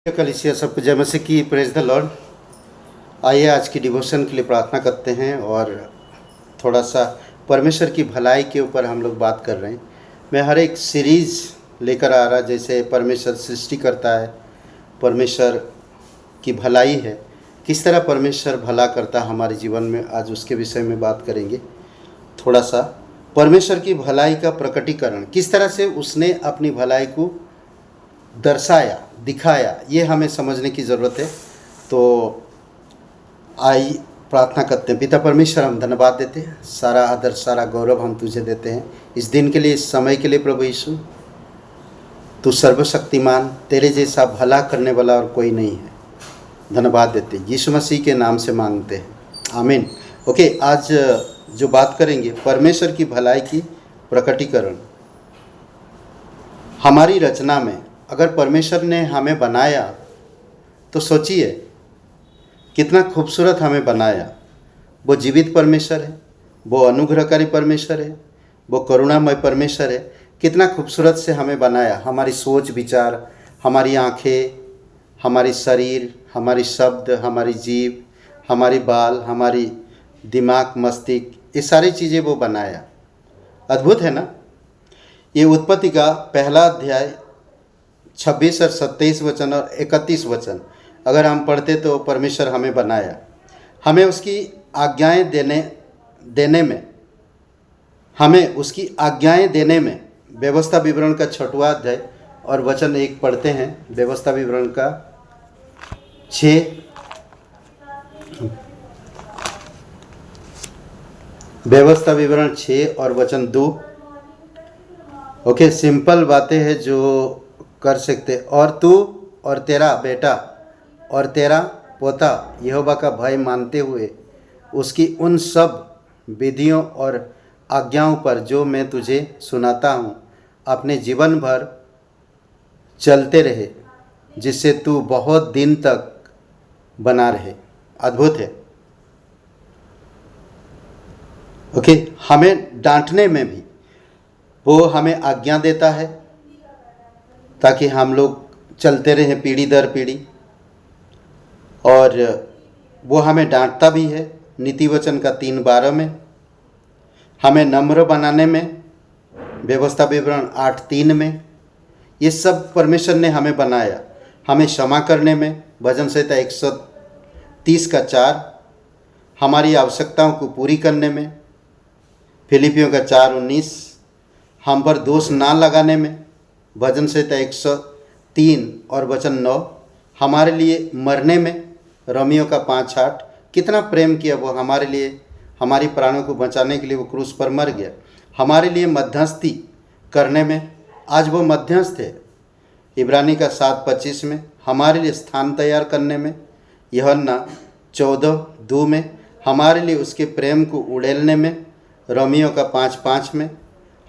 कलीसिया सबको जय मसीह की। Praise the Lord. आइए आज की डिवोशन के लिए प्रार्थना करते हैं और थोड़ा सा परमेश्वर की भलाई के ऊपर हम लोग बात कर रहे हैं। मैं हर एक सीरीज़ लेकर आ रहा, जैसे परमेश्वर सृष्टि करता है, परमेश्वर की भलाई है, किस तरह परमेश्वर भला करता है हमारे जीवन में, आज उसके विषय में बात करेंगे। थोड़ा सा परमेश्वर की भलाई का प्रकटीकरण, किस तरह से उसने अपनी भलाई को दर्शाया, दिखाया, ये हमें समझने की ज़रूरत है। तो आई प्रार्थना करते हैं। पिता परमेश्वर, हम धन्यवाद देते हैं, सारा आदर सारा गौरव हम तुझे देते हैं इस दिन के लिए, इस समय के लिए। प्रभु यीशु, तू सर्वशक्तिमान, तेरे जैसा भला करने वाला और कोई नहीं है। धन्यवाद देते हैं, यीशु मसीह के नाम से मांगते हैं, आमीन। ओके, आज जो बात करेंगे परमेश्वर की भलाई की प्रकटीकरण। हमारी रचना में अगर परमेश्वर ने हमें बनाया तो सोचिए कितना खूबसूरत हमें बनाया। वो जीवित परमेश्वर है, वो अनुग्रहकारी परमेश्वर है, वो करुणामय परमेश्वर है। कितना खूबसूरत से हमें बनाया। हमारी सोच विचार, हमारी आँखें, हमारी शरीर, हमारी शब्द, हमारी जीभ, हमारी बाल, हमारी दिमाग, मस्तिष्क, ये सारी चीज़ें वो बनाया। अद्भुत है ना। ये उत्पत्ति का पहला अध्याय 26 और 27 वचन और 31 वचन अगर हम पढ़ते तो परमेश्वर हमें बनाया, हमें उसकी आज्ञाएं देने में, हमें उसकी आज्ञाएं देने में। व्यवस्था विवरण का 6वां अध्याय और वचन 1 पढ़ते हैं। व्यवस्था विवरण का 6, व्यवस्था विवरण 6 और वचन 2। ओके, सिंपल बातें हैं जो कर सकते। और तू और तेरा बेटा और तेरा पोता यहोवा का भय मानते हुए उसकी उन सब विधियों और आज्ञाओं पर जो मैं तुझे सुनाता हूँ अपने जीवन भर चलते रहे, जिससे तू बहुत दिन तक बना रहे। अद्भुत है। ओके, हमें डांटने में भी वो हमें आज्ञा देता है ताकि हम लोग चलते रहें पीढ़ी दर पीढ़ी, और वो हमें डांटता भी है। नीति वचन का 3:12 में हमें नम्र बनाने में, व्यवस्था विवरण 8:3 में। ये सब परमेश्वर ने हमें बनाया। हमें क्षमा करने में, भजन संहिता 130 का 4, हमारी आवश्यकताओं को पूरी करने में, फिलिपियों का 4:19, हम पर दोष ना लगाने में, भजन संहिता 103 और वचन 9, हमारे लिए मरने में, रोमियो का 5:8। कितना प्रेम किया वो हमारे लिए, हमारी प्राणों को बचाने के लिए वो क्रूस पर मर गया। हमारे लिए मध्यस्थी करने में, आज वो मध्यस्थ है। इब्रानी का 7:25 में हमारे लिए स्थान तैयार करने में, यूहन्ना 14:2 में हमारे लिए उसके प्रेम को उड़ेलने में, रोमियो का 5:5 में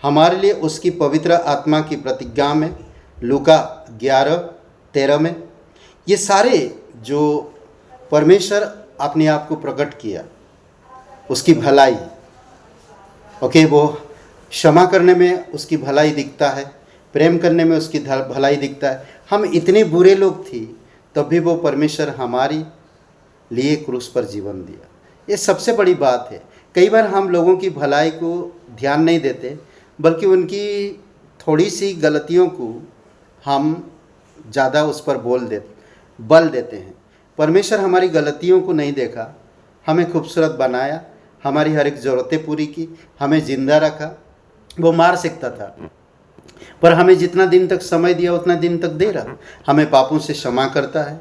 हमारे लिए उसकी पवित्र आत्मा की प्रतिज्ञा में, लूका 11:13 में। ये सारे जो परमेश्वर अपने आप को प्रकट किया, उसकी भलाई। ओके, वो क्षमा करने में उसकी भलाई दिखता है, प्रेम करने में उसकी भलाई दिखता है। हम इतने बुरे लोग थे तब भी वो परमेश्वर हमारी लिए क्रूस पर जीवन दिया। ये सबसे बड़ी बात है। कई बार हम लोगों की भलाई को ध्यान नहीं देते, बल्कि उनकी थोड़ी सी गलतियों को हम ज़्यादा उस पर बल देते हैं। परमेश्वर हमारी गलतियों को नहीं देखा, हमें खूबसूरत बनाया, हमारी हर एक ज़रूरतें पूरी की, हमें ज़िंदा रखा। वो मार सकता था, पर हमें जितना दिन तक समय दिया उतना दिन तक दे रहा। हमें पापों से क्षमा करता है,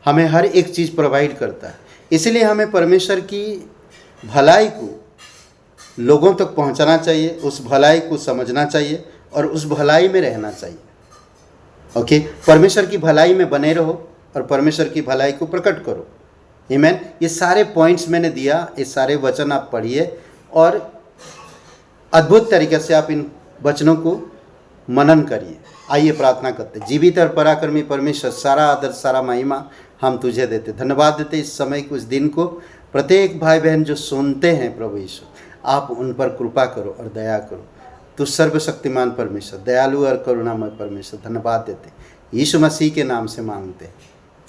हमें हर एक चीज़ प्रोवाइड करता है। इसलिए हमें परमेश्वर की भलाई को लोगों तक पहुंचाना चाहिए, उस भलाई को समझना चाहिए और उस भलाई में रहना चाहिए। ओके, परमेश्वर की भलाई में बने रहो और परमेश्वर की भलाई को प्रकट करो। आमीन। ये सारे पॉइंट्स मैंने दिया, ये सारे वचन आप पढ़िए और अद्भुत तरीके से आप इन वचनों को मनन करिए। आइए प्रार्थना करते। जीवित और पराक्रमी परमेश्वर, सारा आदर सारा महिमा हम तुझे देते, धन्यवाद देते इस समय को, इस दिन को। प्रत्येक भाई बहन जो सुनते हैं प्रभु यीशु, आप उन पर कृपा करो और दया करो। तू सर्वशक्तिमान परमेश्वर, दयालु और करुणामय परमेश्वर, धन्यवाद देते यीशु मसीह के नाम से मांगते हैं,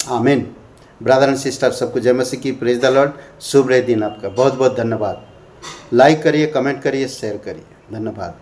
आमीन। ब्रदर एंड सिस्टर, सबको जय मसीह की, प्रेज द लॉर्ड। शुभ रहे दिन आपका। बहुत बहुत धन्यवाद। लाइक करिए, कमेंट करिए, शेयर करिए। धन्यवाद।